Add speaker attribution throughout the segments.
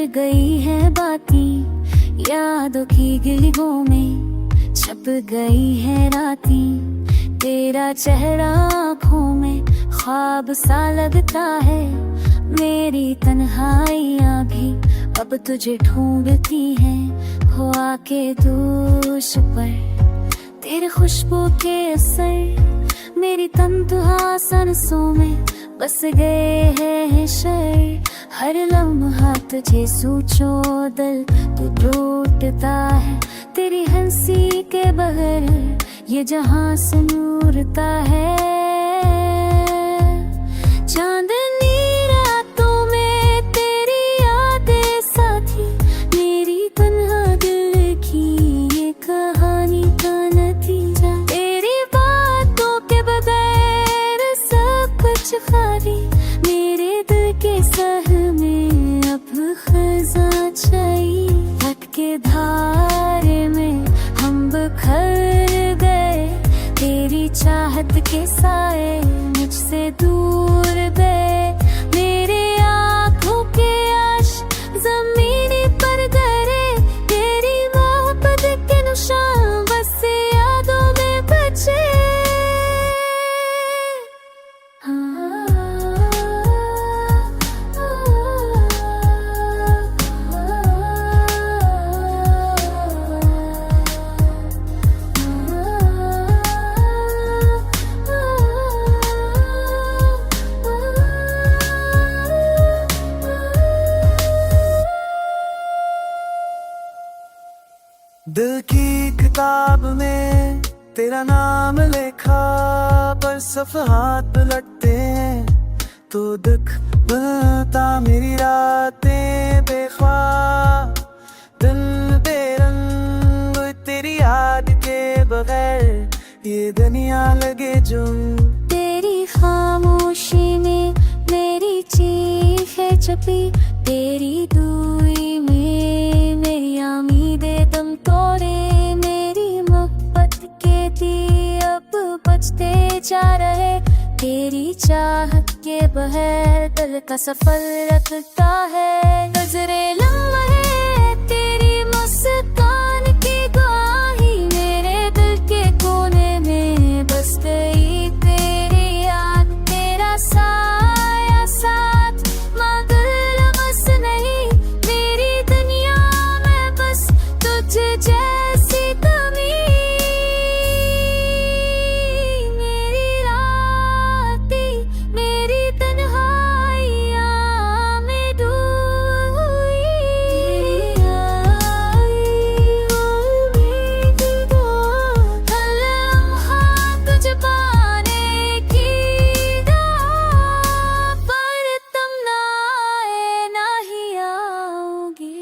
Speaker 1: गई है बातें यादों की गिलियों में, छप गई है रातें तेरा चेहरा आँखों में ख्वाब सा लगता है। मेरी तन्हाइयाँ भी अब तुझे ढूंढती हैं, हो आके दोष पर तेरे खुशबू के असर मेरी तन्हा सांसों में बस गए हैं शर। हर लम्हा तुझे सोचो दिल तू टूटता है, तेरी हंसी के बगैर ये जहां से नूरता है। चांदनी रातों में तेरी यादें साथी, मेरी तन्हा दिल की ये कहानी का नतीजा। तेरी बातों के बगैर सब कुछ खाली, मेरे दिल के सह में अब खजा छाई। भटके धारे में हम बिखर गए, तेरी चाहत के साए मुझसे दूर गए। मेरे आँखों के आश ज़मीनी पर गिरे, तेरी मोहब्बत के निशान बस यादों में बचे।
Speaker 2: दिल की किताब में तेरा नाम लिखा, पर सफ़हात पलटते हैं तो दुख बनता मेरी रातें बेख्वाब। दिल बेरंग तेरी याद के बगैर ये दुनिया लगे जुम।
Speaker 1: तेरी खामोशी ने मेरी चीखें छपी, तेरी दूरी में मेरी उम्मीदें दम तोड़े। मेरी मोहब्बत के दिए अब बचते जा रहे, तेरी चाहत के बगैर दिल का सफर रखता है। नजरे लम्हे तेरी मुस्कान की गवाही, मेरे दिल के कोने में बस गई तेरी याद। तेरा साया साथ मगर लमस नहीं, मेरी दुनिया में बस तुझ जैसी कमी। मेरी रातें मेरी तन्हाइयाँ में डूब गई। उम्मीद दो हर लम्हा तुझ पाने की राह, पर तुम ना आए ना ही आओगे।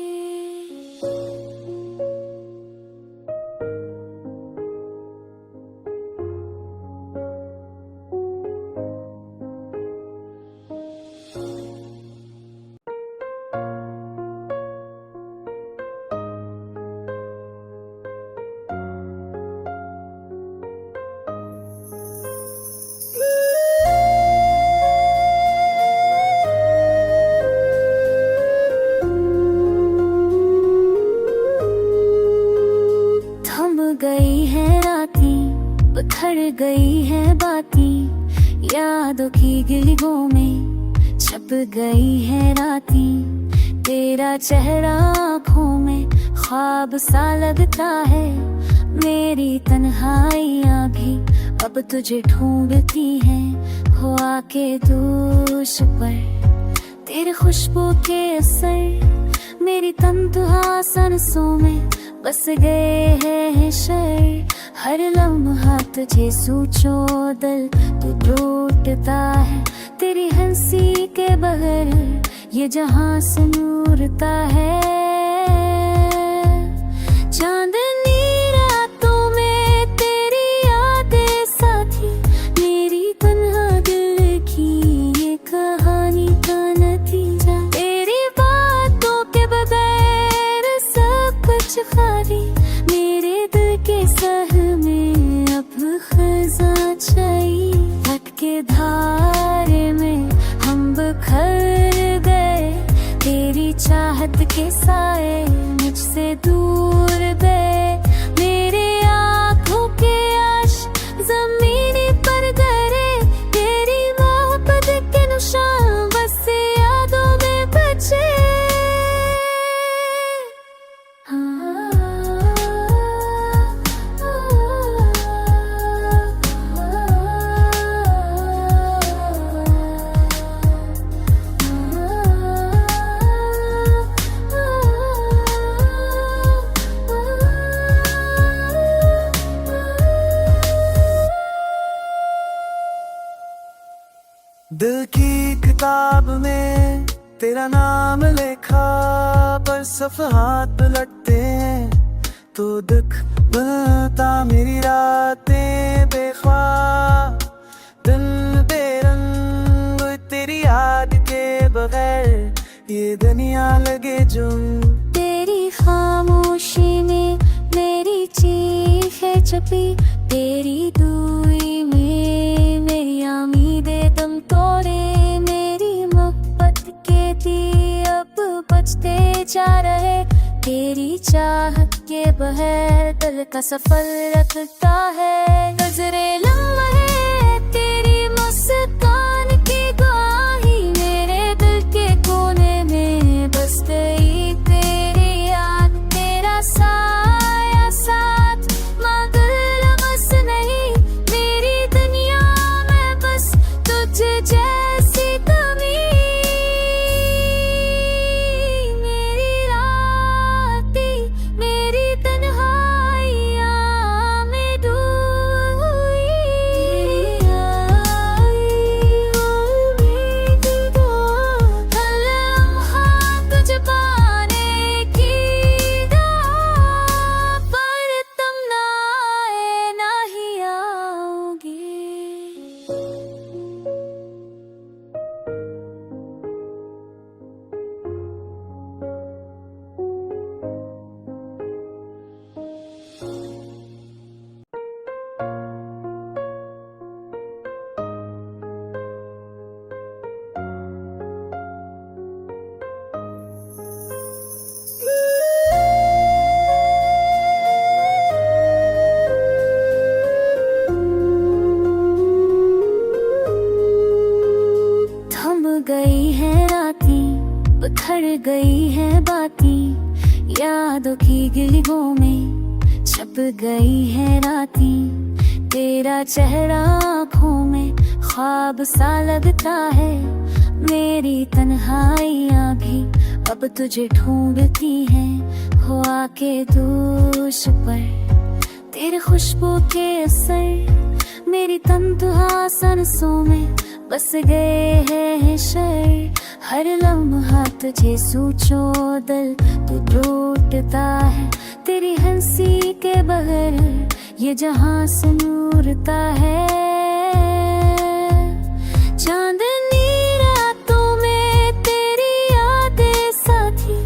Speaker 1: थम गई है रातें, बिखर गई है बातें यादों की गिलियों में, छप गई है रातें तेरा चेहरा आँखों में ख्वाब सा लगता है। मेरी तन्हाइयाँ भी अब तुझे ढूंढती हैं, हो आके दोष पर तेरे खुशबू के असर मेरी तन्हा सांसों में बस गए हैं शर। हर लम्हा तुझे सोचो दिल तू टूटता है, तेरी हंसी के बगैर ये जहां से नूरता है। चांदनी रातों में तेरी यादें साथी, मेरी तन्हा दिल की ये कहानी का नतीजा। तेरी बातों के बगैर सब कुछ खाली, मेरे दिल के सह में अब खजा छाई। भटके धारे में हम बिखर गए, तेरी चाहत के साए मुझसे दूर गए, मेरे आँखों के आश ज़मीनी पर गिरे, तेरी मोहब्बत के निशान बस यादों में बचे।
Speaker 2: दिल की किताब में तेरा नाम लिखा, पर सफ़हात पलटते हैं तो दुख बनता मेरी रातें बेख्वाब। दिल बेरंग तेरी याद के बगैर ये दुनिया लगे जुम।
Speaker 1: तेरी खामोशी में मेरी चीखें छपी, तेरी दूरी में मेरी उम्मीदें दम तोड़े, मेरी मोहब्बत के दिए अब बचते जा रहे, तेरी चाहत के बगैर दिल का सफर रखता है। नजरे लम्हे तेरी मुस्कान की गवाही, मेरे दिल के कोने में बस गई तेरी याद, तेरा साया साथ मगर लमस नहीं, मेरी दुनिया में बस तुझ जैसी कमी। मेरी रातें मेरी तन्हाइयाँ में डूब हुई, तेरी आई उम्मीद को हर लम्हा तुझ पाने की राह, पर तुम ना आए ना ही आओगे। थम गई है रातें, बिखर गई है बातें, यादों की गिलियों में छप गई है रातें, तेरा चेहरा आँखों में ख्वाब सा लगता है, मेरी तन्हाइयाँ भी अब तुझे ढूंढती हैं। हो आके दोष पर तेरे खुशबू के असर, मेरी तन्हा सांसों में बस गए हैं शर, हर लम्हा तुझे सोचो दिल तू टूटता है, तेरी हंसी के बगैर ये जहां से नूरता है। चांदनी रातों में तेरी यादें साथी,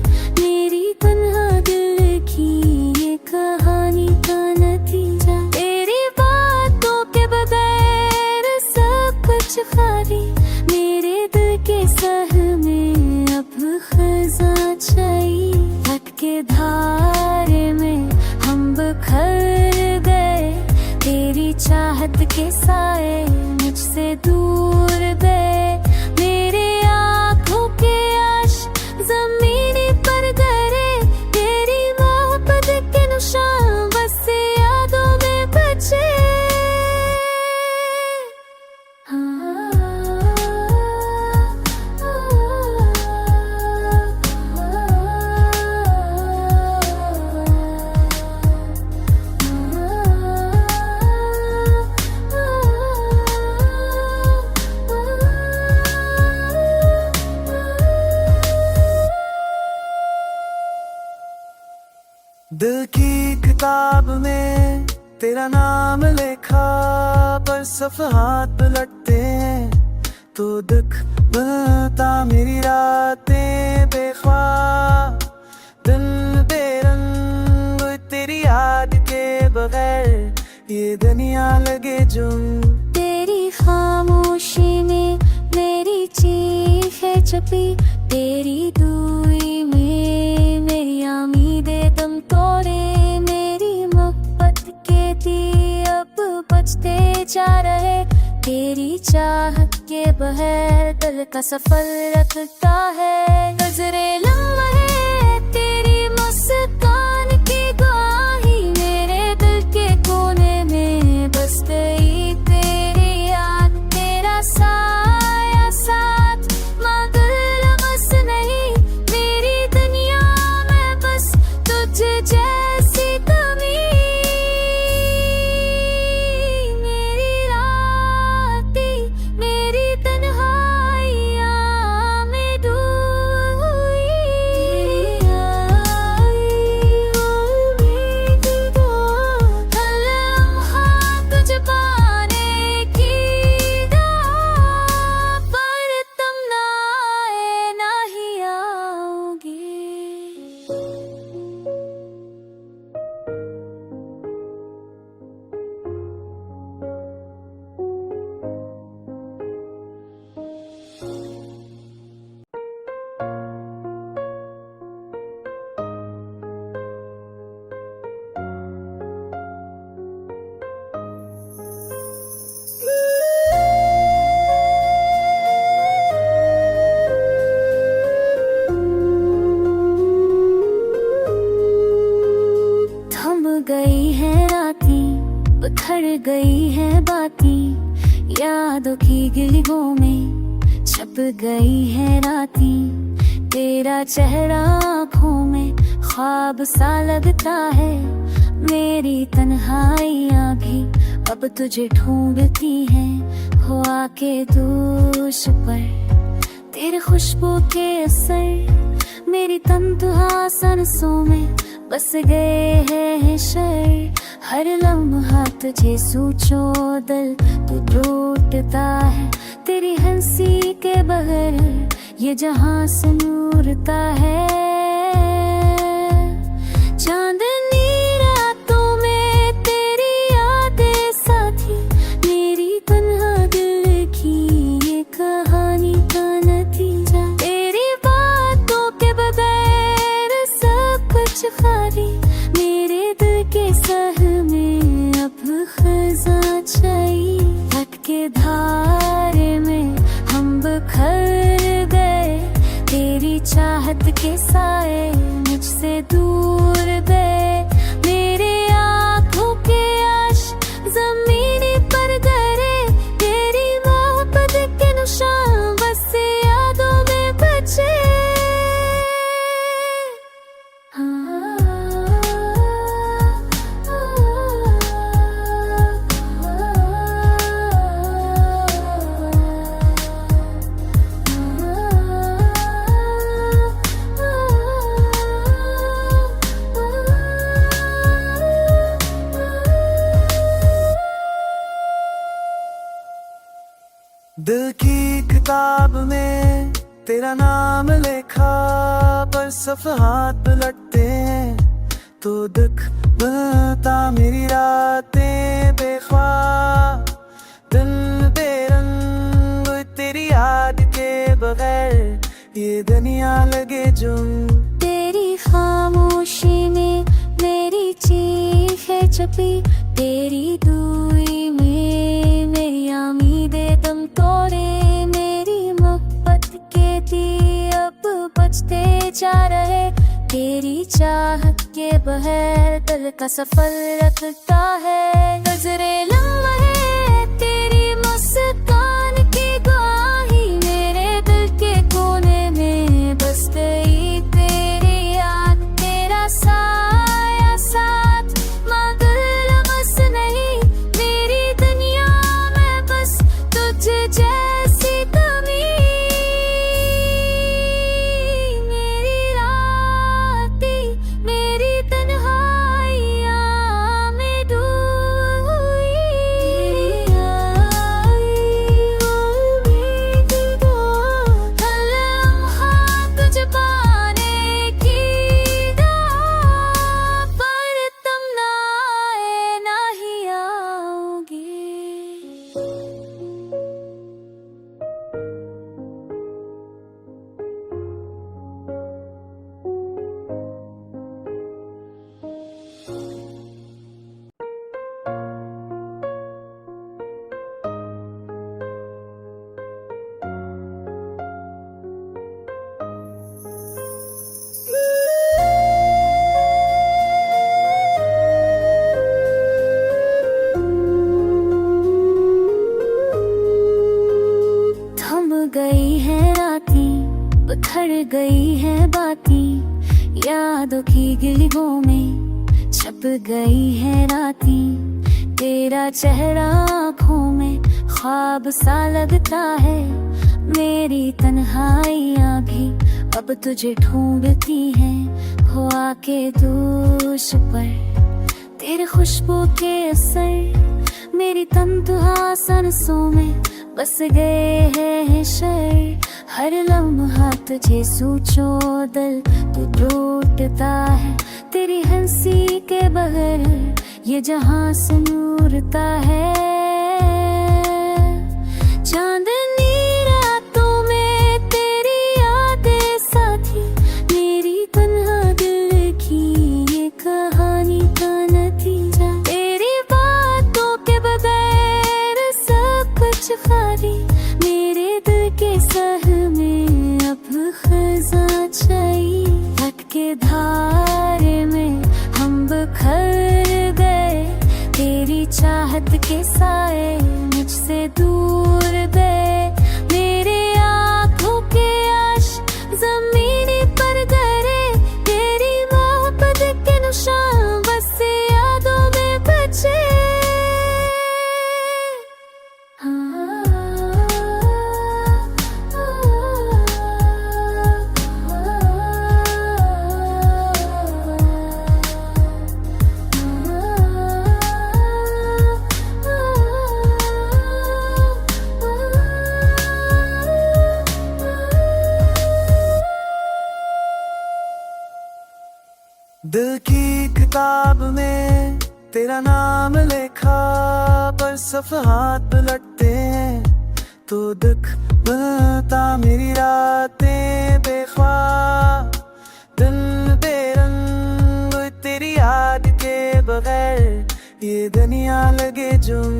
Speaker 1: मेरी तन्हा दिल की ये कहानी का नतीजा, तेरी बातों के बगैर सब कुछ खाली, मेरे दिल के सह में अब खजा छाई, भटके धारे में हम बिखर गए, तेरी चाहत के साए मुझसे दूर गए, मेरे आँखों के आश ज़मीनी पर गिरे, तेरी मोहब्बत के निशान बस यादों में बचे।
Speaker 2: दिल की किताब में तेरा नाम लिखा, पर सफ़हात पलटते हैं तो दुख बनता मेरी रातें बेख्वाब। दिल बेरंग तेरी याद के बगैर ये दुनिया लगे जुम।
Speaker 1: तेरी खामोशी में मेरी चीखें छपी, तेरी दूरी बचते जा रहे, तेरी चाहत के बगैर दिल का सफर रखता है। नजरे लम्हे तेरी मुस्कान की गवाही, मेरे दिल के कोने में बस गई तेरी याद, तेरा साया साथ मगर लमस नहीं, मेरी दुनिया में बस तुझ जैसी कमी। मेरी रातें मेरी तन्हाइयाँ में डूबी, हर लम्हा तुझ पाने की दाव, पर तुम ना आए ना ही आओगे। थम गई है रातें, बिखर गई है बातें, यादों की गिलियों में छप गई है रातें, तेरा चेहरा आँखों में ख्वाब सा लगता है, मेरी तन्हाइयाँ भी अब तुझे ढूंढती हैं, हो आके दोष पर तेरे खुशबू के असर, मेरी तन्हा सांसों में बस गए हैं शर, हर लम्हा तुझे सोचो दिल तू टूटता है, तेरी हंसी के बगैर ये जहां से नूरता है। चांदनी रातों में तेरी यादें साथी, मेरी तन्हा दिल की ये कहानी का नतीजा, तेरी बातों के बगैर सब कुछ खाली, मेरे दिल के सह में अब खजा छाई, भटके धारे में हम बिखर गए, तेरी चाहत के साए मुझसे दूर गए, मेरे आँखों के आश ज़मीनी पर गिरे, तेरी मोहब्बत के निशान बस यादों में बचे।
Speaker 2: दिल की किताब में तेरा नाम लिखा, पर सफ़हात पलटते हैं तो दुख बनता, मेरी रातें बेख्वाब दिल बेरंग, तेरी याद के बगैर ये दुनिया लगे जुम,
Speaker 1: तेरी खामोशी ने मेरी चीखें छपी, तेरी दूरी में मेरी उम्मीदें दम तोड़े, मेरी मोहब्बत के दिए अब बचते जा रहे, तेरी चाहत के बगैर दिल का सफर रखता है। नजरे लम्हे तेरी मुस्कान की गवाही, मेरे दिल के कोने में बस गई तेरी याद, तेरा साया साथ मगर लमस नहीं, मेरी दुनिया में बस तुझ जैसी कमी। मेरी रातें मेरी तन्हाइयाँ में डूबी, बिखर गई है बातें यादों की गिलियों में छप गई है रातें। तेरा चेहरा आँखों में ख्वाब सा लगता है। मेरी तन्हाइयाँ भी अब तुझे ढूंढती हैं। हो आके दोष पर तेरे खुशबू के असर मेरी तन्हा सांसों में बस गए हैं शर। हर लम्हा तुझे सोचो दिल तू टूटता है। तेरी हंसी के बगैर ये जहां से नूरता है। चांदनी रातों में तेरी यादें साथी मेरी तन्हा दिल की ये कहानी का नतीजा। तेरी बातों के बगैर सब कुछ खाली मेरे दिल के सह में अब खजा चाहिए। भटके धारे में हम बिखर गए। तेरी चाहत के साए मुझसे दूर गए। मेरे आँखों के आश ज़मीनी पर गिरे। तेरी मोहब्बत के निशान बस यादों में बचे।
Speaker 2: दिल की किताब में तेरा नाम लिखा पर सफ़हात पलटते हैं तो दुख बनता मेरी रातें बेख्वाब। दिल बेरंग तेरी याद के बगैर ये दुनिया लगे जुम।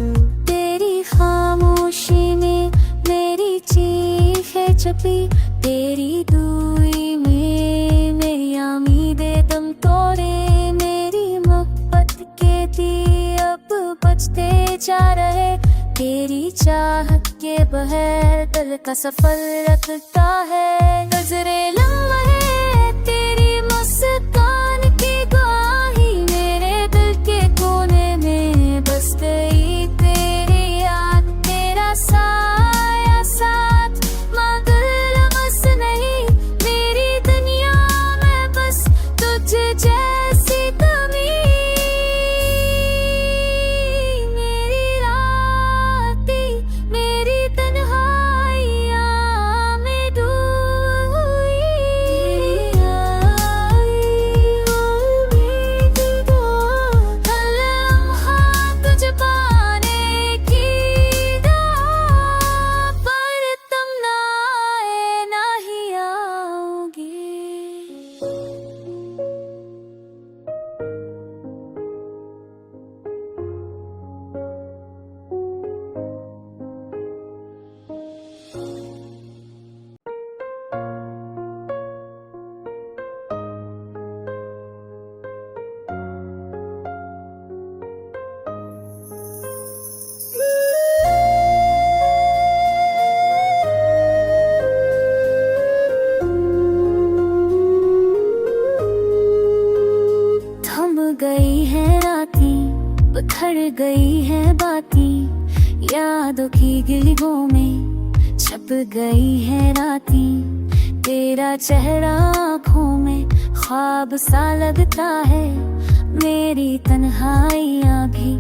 Speaker 1: तेरी खामोशी में मेरी चीखें छपी। तेरी दूरी में मेरी उम्मीदें दम तोड़े। मेरी मोहब्बत के दिए अब बचते जा रहे। तेरी चाहत के बगैर दिल का सफर रखता है। नजरे लम्हे तेरी मुस्कान की गवाही मेरे दिल के कोने में बस गई। तेरी याद तेरा साया साथ मगर बस नहीं मेरी दुनिया में बस तुझ जैसी कमी। मेरी रातें मेरी तन्हाइयाँ में डूब गई। उम्मीद को हर लम्हा तुझ पाने की राह पर तुम ना आए ना ही आओगे। थम गई है रातें बिखर गई है बातें यादों की गिलियों में छप गई है रातें। तेरा चेहरा आँखों में ख्वाब सा लगता है। मेरी तन्हाइयाँ भी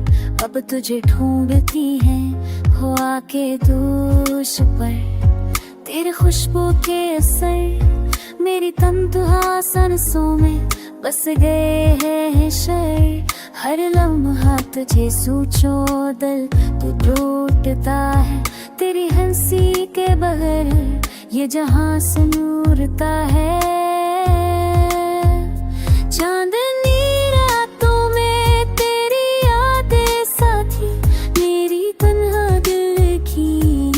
Speaker 1: अब तुझे ढूंढती हैं। हो आके दोष पर तेरे खुशबू के असर मेरी तन्हा सांसों में बस गए हैं शर। हर लम्हा तुझे सोचो दिल तू टूटता है। तेरी हंसी के बगैर ये जहां से नूरता है। चांदनी रातों में तेरी यादें साथी मेरी तन्हा दिल की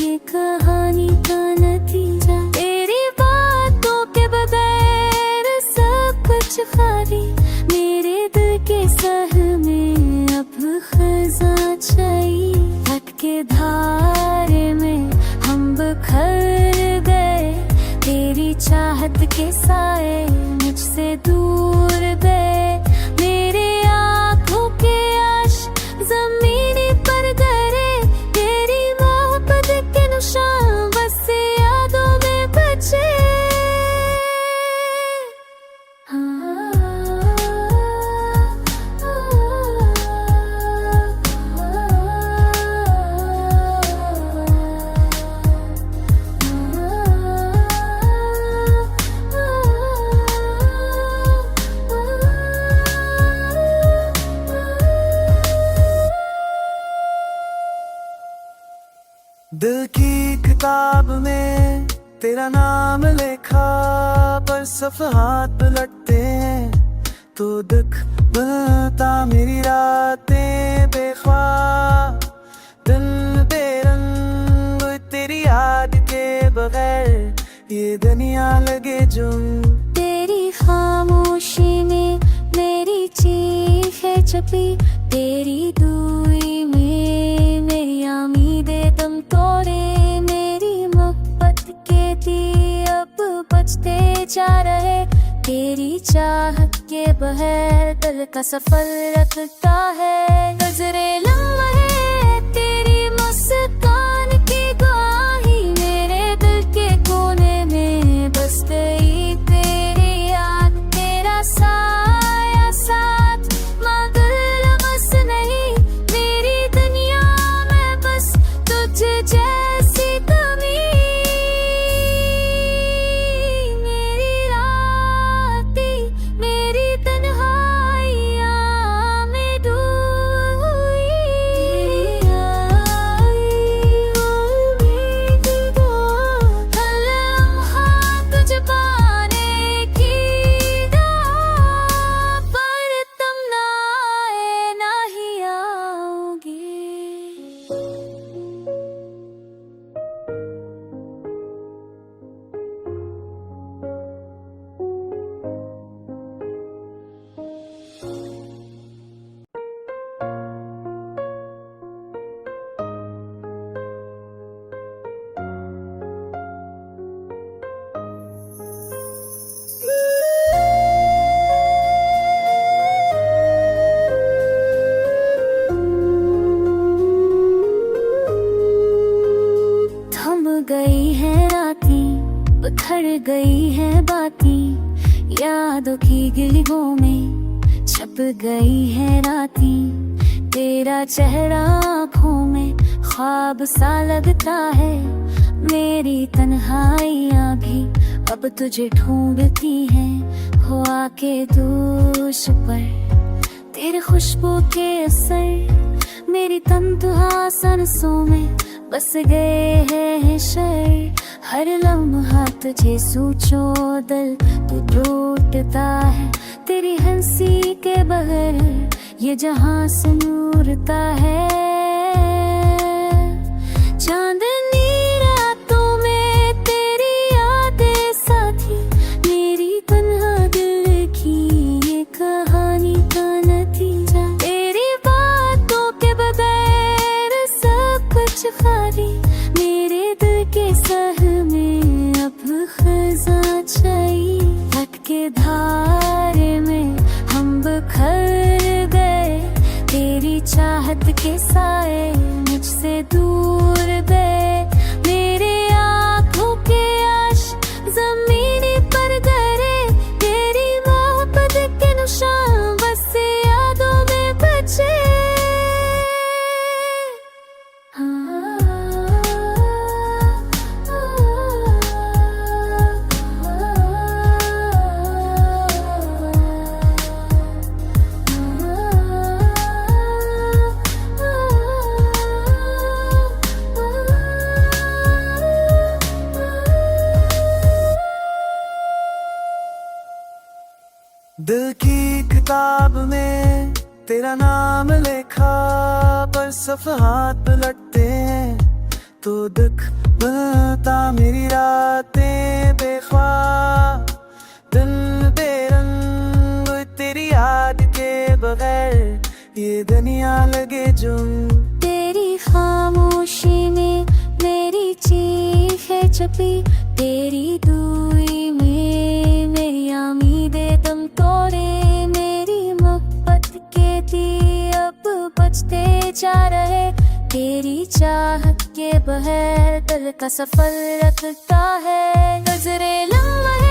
Speaker 1: ये कहानी का नतीजा। तेरी बातों के बगैर सब कुछ खाली मेरे दिल के सह में अब खजा चाहिए। भटके धारे में हम बिखर गए। तेरी चाहत के साए मुझसे दूर गए, मेरे आँखों के आश ज़मीनी पर गिरे, तेरी मोहब्बत के निशान बस यादों में बचे।
Speaker 2: दिल की किताब में तेरा नाम लिखा, पर सफ़हात पलटते हैं तो दुख बनता मेरी रातें बेख्वाब। दिल बेरंग तेरी याद के बगैर ये दुनिया लगे जुम।
Speaker 1: तेरी खामोशी ने मेरी चीखें छपी, तेरी दूरी में मेरी उम्मीदें दम तोड़े, मेरी मोहब्बत के दिए अब बचते जा रहे, तेरी चाहत के बगैर दिल का सफर रखता है। नजरे लम्हे तेरी मुस्कान की गवाही, मेरे दिल के कोने में बस गई तेरी याद, तेरा साया साथ मगर लमस नहीं, मेरी दुनिया में बस तुझ जैसी कमी। मेरी रातें मेरी तन्हाइयाँ में डूब गई, उम्मीद को हर लम्हा तुझ पाने की दाव, पर तुम ना आए ना ही आओगे। थम गई है रातें, बिखर गई है बातें, यादों की गिलियों में छप गई है रातें, तेरा चेहरा आँखों में ख्वाब सा लगता है, मेरी तन्हाइयाँ भी अब तुझे ढूंढती हैं, हो आके दोष पर तेरे खुशबू के असर, मेरी तन्हा सांसों में बस गए हैं शर, हर लम्हा तुझे सोचो दिल तू टूटता है, तेरी हंसी के बगैर ये जहां से नूरता है। चांदनी रातों में तेरी यादें साथी, मेरी तन्हा दिल की ये कहानी का नतीजा, तेरी बातों के बगैर सब कुछ खाली, मेरे दिल के सह में अब खजा छाई, भटके धारे में हम बिखर गए, तेरी चाहत के साए मुझसे दूर गए, मेरे आँखों के आश ज़मीनी पर गिरे, तेरी मोहब्बत के निशान बस यादों में बचे।
Speaker 2: दिल की किताब में तेरा नाम लिखा, पर सफ़हात पलटते हैं तो दुख बनता मेरी रातें बेख्वाब। दिल बेरंग तेरी याद के बगैर ये दुनिया लगे जुम।
Speaker 1: तेरी खामोशी ने मेरी चीखें छपी, तेरी दूरी में मेरी उम्मीदें तुम तोड़े, मेरी मोहब्बत के दिए अब बचते जा रहे। तेरी चाहत के बगैर दिल का सफर रखता है, नजरे लम्हे